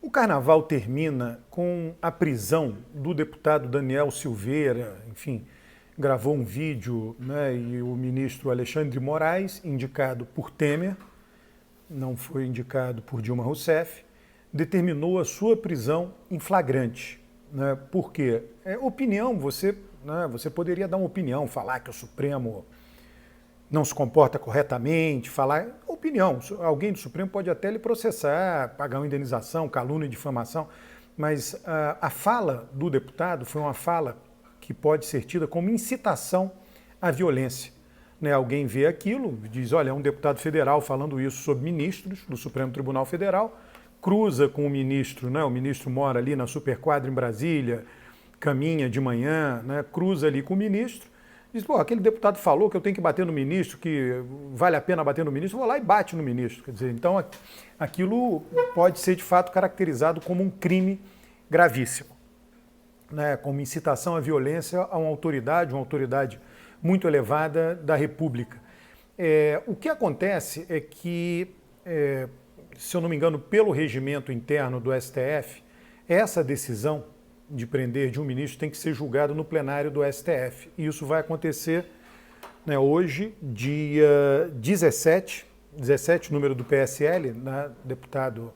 O carnaval termina com a prisão do deputado Daniel Silveira, enfim, gravou um vídeo, né, e o ministro Alexandre de Moraes, indicado por Temer, não foi indicado por Dilma Rousseff, determinou a sua prisão em flagrante. Né, por quê? Opinião, você poderia dar uma opinião, falar que o Supremo não se comporta corretamente, falar opinião. Alguém do Supremo pode até lhe processar, pagar uma indenização, calúnia e difamação, mas a fala do deputado foi uma fala que pode ser tida como incitação à violência. Né? Alguém vê aquilo, diz, olha, é um deputado federal falando isso sobre ministros do Supremo Tribunal Federal, cruza com o ministro, né? O ministro mora ali na Superquadra em Brasília, caminha de manhã, né? Cruza ali com o ministro, diz, pô, aquele deputado falou que eu tenho que bater no ministro, que vale a pena bater no ministro, vou lá e bate no ministro. Quer dizer, então aquilo pode ser de fato caracterizado como um crime gravíssimo, né? Como incitação à violência a uma autoridade muito elevada da República. O que acontece é que, se eu não me engano, pelo regimento interno do STF, essa decisão de prender de um ministro tem que ser julgado no plenário do STF. E isso vai acontecer, né, hoje, dia 17, número do PSL, né, deputado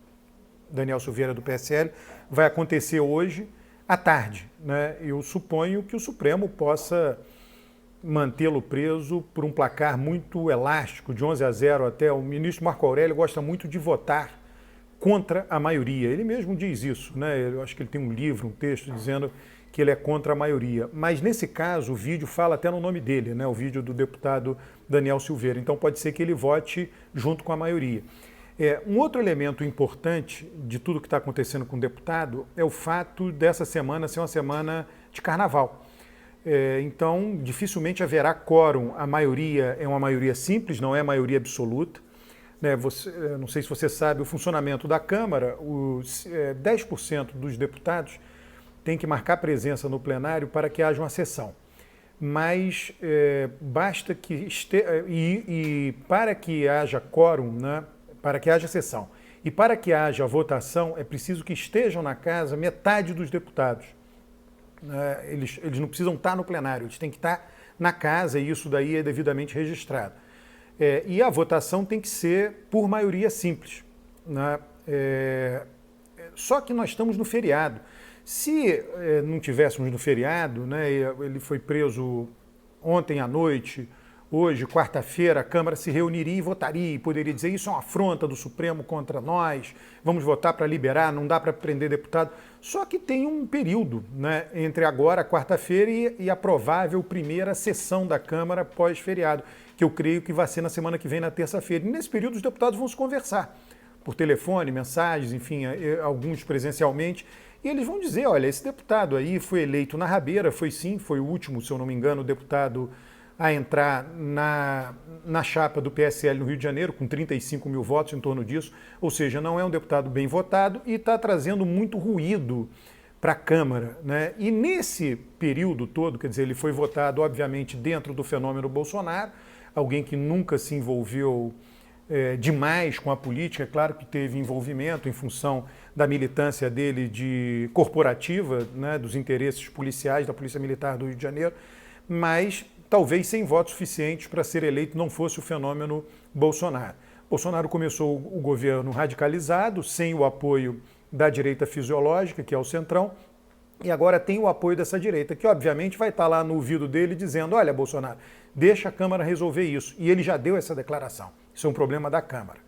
Daniel Silveira do PSL, vai acontecer hoje à tarde. Né? Eu suponho que o Supremo possa mantê-lo preso por um placar muito elástico, de 11-0 até. O ministro Marco Aurélio gosta muito de votar contra a maioria. Ele mesmo diz isso, né? Eu acho que ele tem um livro, um texto dizendo que ele é contra a maioria. Mas nesse caso, o vídeo fala até no nome dele, né? O vídeo do deputado Daniel Silveira. Então pode ser que ele vote junto com a maioria. Um outro elemento importante de tudo que está acontecendo com o deputado é o fato dessa semana ser uma semana de carnaval. Então, dificilmente haverá quórum. A maioria é uma maioria simples, não é maioria absoluta. Não sei se você sabe o funcionamento da Câmara, 10% dos deputados têm que marcar presença no plenário para que haja uma sessão. Mas basta que para que haja quórum, né, para que haja sessão e para que haja votação, é preciso que estejam na casa metade dos deputados. Eles não precisam estar no plenário, eles têm que estar na casa e isso daí é devidamente registrado. E a votação tem que ser por maioria simples. Né? Só que nós estamos no feriado. Se não tivéssemos no feriado, né, ele foi preso ontem à noite, hoje, quarta-feira, a Câmara se reuniria e votaria, e poderia dizer isso é uma afronta do Supremo contra nós, vamos votar para liberar, não dá para prender deputado. Só que tem um período, né, entre agora, quarta-feira, e a provável primeira sessão da Câmara pós-feriado, que eu creio que vai ser na semana que vem, na terça-feira. E nesse período os deputados vão se conversar por telefone, mensagens, enfim, alguns presencialmente, e eles vão dizer, olha, esse deputado aí foi eleito na rabeira, foi o último, se eu não me engano, deputado a entrar na chapa do PSL no Rio de Janeiro, com 35 mil votos, em torno disso, ou seja, não é um deputado bem votado e está trazendo muito ruído para a Câmara. Né? E nesse período todo, quer dizer, ele foi votado, obviamente, dentro do fenômeno Bolsonaro, alguém que nunca se envolveu demais com a política, é claro que teve envolvimento em função da militância dele corporativa, né, dos interesses policiais da Polícia Militar do Rio de Janeiro, mas talvez sem votos suficientes para ser eleito não fosse o fenômeno Bolsonaro. Bolsonaro começou o governo radicalizado, sem o apoio da direita fisiológica, que é o Centrão, e agora tem o apoio dessa direita, que obviamente vai estar lá no ouvido dele dizendo, olha, Bolsonaro, deixa a Câmara resolver isso. E ele já deu essa declaração. Isso é um problema da Câmara.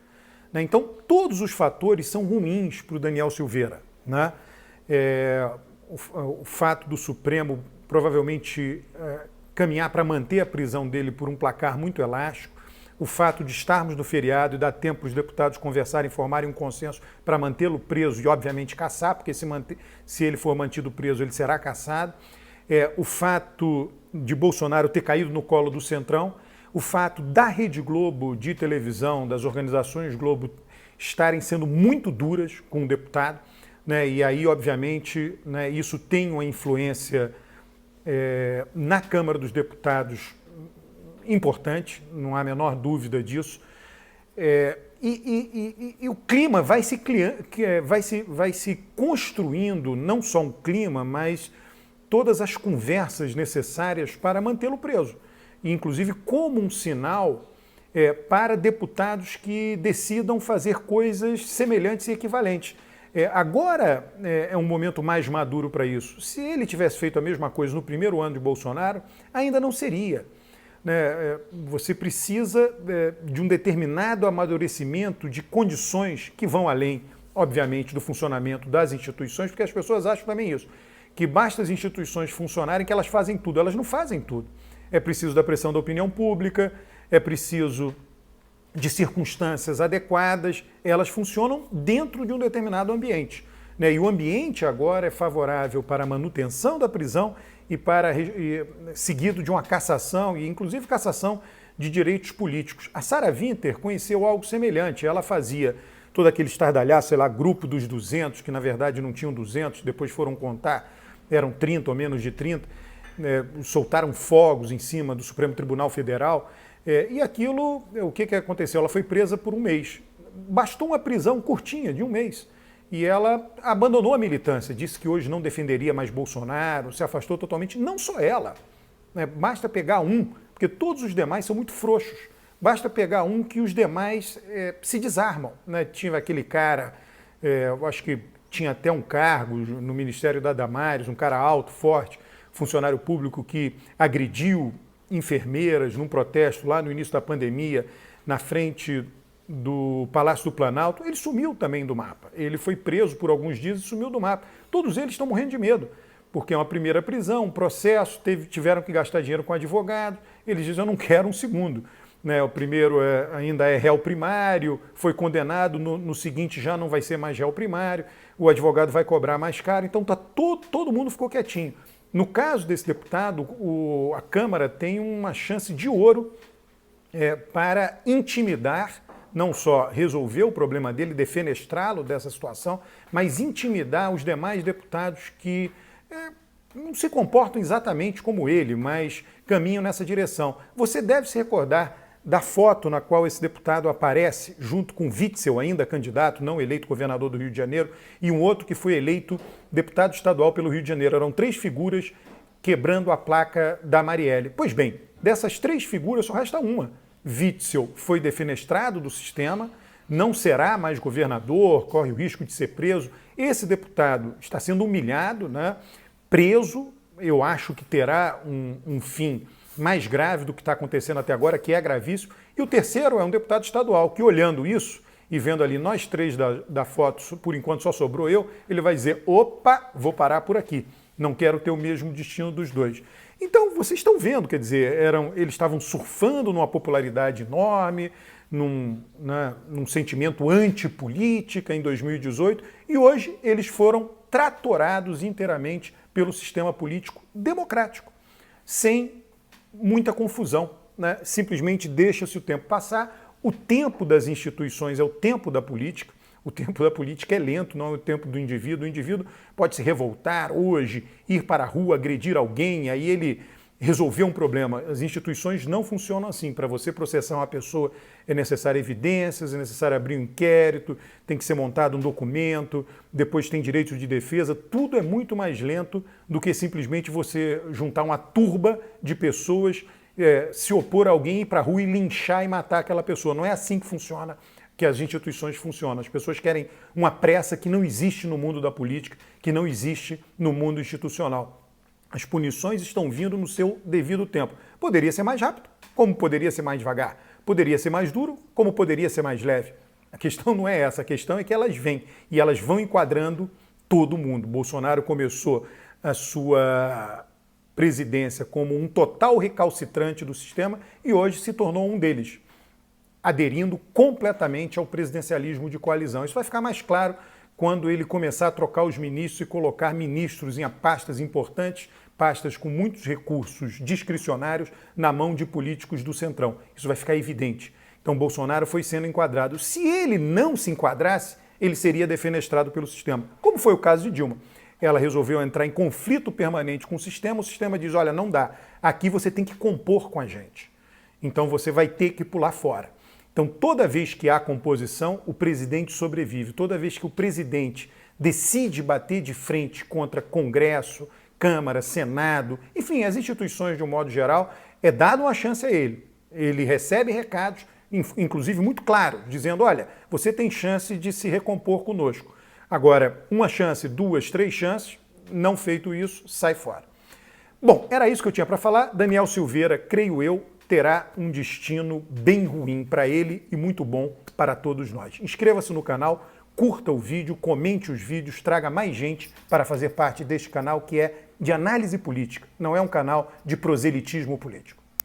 Então, todos os fatores são ruins para o Daniel Silveira. Né? O fato do Supremo provavelmente caminhar para manter a prisão dele por um placar muito elástico, o fato de estarmos no feriado e dar tempo para os deputados conversarem, formarem um consenso para mantê-lo preso e, obviamente, caçar, porque se ele for mantido preso, ele será caçado. O fato de Bolsonaro ter caído no colo do Centrão, o fato da Rede Globo de televisão, das organizações Globo, estarem sendo muito duras com o deputado, né? E aí, obviamente, né, isso tem uma influência na Câmara dos Deputados importante, não há a menor dúvida disso. E o clima vai se construindo, não só um clima, mas todas as conversas necessárias para mantê-lo preso. E, inclusive, como um sinal para deputados que decidam fazer coisas semelhantes e equivalentes. Agora é um momento mais maduro para isso. Se ele tivesse feito a mesma coisa no primeiro ano de Bolsonaro, ainda não seria. Você precisa de um determinado amadurecimento de condições que vão além, obviamente, do funcionamento das instituições, porque as pessoas acham também isso, que basta as instituições funcionarem que elas fazem tudo. Elas não fazem tudo. É preciso da pressão da opinião pública, é preciso de circunstâncias adequadas, elas funcionam dentro de um determinado ambiente. E o ambiente agora é favorável para a manutenção da prisão seguido de uma cassação, e inclusive cassação de direitos políticos. A Sarah Winter conheceu algo semelhante, ela fazia todo aquele estardalhaço, sei lá, grupo dos 200, que na verdade não tinham 200, depois foram contar, eram 30 ou menos de 30, soltaram fogos em cima do Supremo Tribunal Federal, e aquilo, o que aconteceu? Ela foi presa por um mês. Bastou uma prisão curtinha, de um mês. E ela abandonou a militância, disse que hoje não defenderia mais Bolsonaro, se afastou totalmente. Não só ela. Basta pegar um, porque todos os demais são muito frouxos. Basta pegar um que os demais se desarmam. Tinha aquele cara, eu acho que tinha até um cargo no Ministério da Damares, um cara alto, forte, funcionário público que agrediu enfermeiras num protesto lá no início da pandemia, na frente do Palácio do Planalto. Ele sumiu também do mapa. Ele foi preso por alguns dias e sumiu do mapa. Todos eles estão morrendo de medo, porque é uma primeira prisão, um processo, tiveram que gastar dinheiro com advogado. Eles dizem, eu não quero um segundo. O primeiro ainda é réu primário, foi condenado, no seguinte já não vai ser mais réu primário, o advogado vai cobrar mais caro, então todo mundo ficou quietinho. No caso desse deputado, a Câmara tem uma chance de ouro para intimidar, não só resolver o problema dele, defenestrá-lo dessa situação, mas intimidar os demais deputados que não se comportam exatamente como ele, mas caminham nessa direção. Você deve se recordar da foto na qual esse deputado aparece junto com Witzel, ainda candidato, não eleito governador do Rio de Janeiro, e um outro que foi eleito deputado estadual pelo Rio de Janeiro. Eram 3 figuras quebrando a placa da Marielle. Pois bem, dessas 3 figuras só resta uma. Witzel foi defenestrado do sistema, não será mais governador, corre o risco de ser preso. Esse deputado está sendo humilhado, preso, eu acho que terá um fim mais grave do que está acontecendo até agora, que é gravíssimo. E o terceiro é um deputado estadual que, olhando isso e vendo ali nós 3 da foto, por enquanto só sobrou eu, ele vai dizer, opa, vou parar por aqui, não quero ter o mesmo destino dos 2. Então, vocês estão vendo, quer dizer, eles estavam surfando numa popularidade enorme, num sentimento antipolítica em 2018, e hoje eles foram tratorados inteiramente pelo sistema político democrático, sem muita confusão. Simplesmente deixa-se o tempo passar. O tempo das instituições é o tempo da política. O tempo da política é lento, não é o tempo do indivíduo. O indivíduo pode se revoltar hoje, ir para a rua, agredir alguém, aí ele resolver um problema. As instituições não funcionam assim. Para você processar uma pessoa é necessário evidências, é necessário abrir um inquérito, tem que ser montado um documento, depois tem direito de defesa. Tudo é muito mais lento do que simplesmente você juntar uma turba de pessoas, se opor a alguém, ir para a rua e linchar e matar aquela pessoa. Não é assim que funciona, que as instituições funcionam. As pessoas querem uma pressa que não existe no mundo da política, que não existe no mundo institucional. As punições estão vindo no seu devido tempo. Poderia ser mais rápido, como poderia ser mais devagar. Poderia ser mais duro, como poderia ser mais leve. A questão não é essa, a questão é que elas vêm e elas vão enquadrando todo mundo. Bolsonaro começou a sua presidência como um total recalcitrante do sistema e hoje se tornou um deles, aderindo completamente ao presidencialismo de coalizão. Isso vai ficar mais claro quando ele começar a trocar os ministros e colocar ministros em pastas importantes, pastas com muitos recursos discricionários na mão de políticos do Centrão. Isso vai ficar evidente. Então, Bolsonaro foi sendo enquadrado. Se ele não se enquadrasse, ele seria defenestrado pelo sistema, como foi o caso de Dilma. Ela resolveu entrar em conflito permanente com o sistema diz, olha, não dá, aqui você tem que compor com a gente. Então, você vai ter que pular fora. Então, toda vez que há composição, o presidente sobrevive. Toda vez que o presidente decide bater de frente contra Congresso, Câmara, Senado, enfim, as instituições de um modo geral, é dada uma chance a ele. Ele recebe recados, inclusive muito claros, dizendo, olha, você tem chance de se recompor conosco. Agora, uma chance, duas, três chances, não feito isso, sai fora. Bom, era isso que eu tinha para falar. Daniel Silveira, creio eu, terá um destino bem ruim para ele e muito bom para todos nós. Inscreva-se no canal, curta o vídeo, comente os vídeos, traga mais gente para fazer parte deste canal que é de análise política, não é um canal de proselitismo político.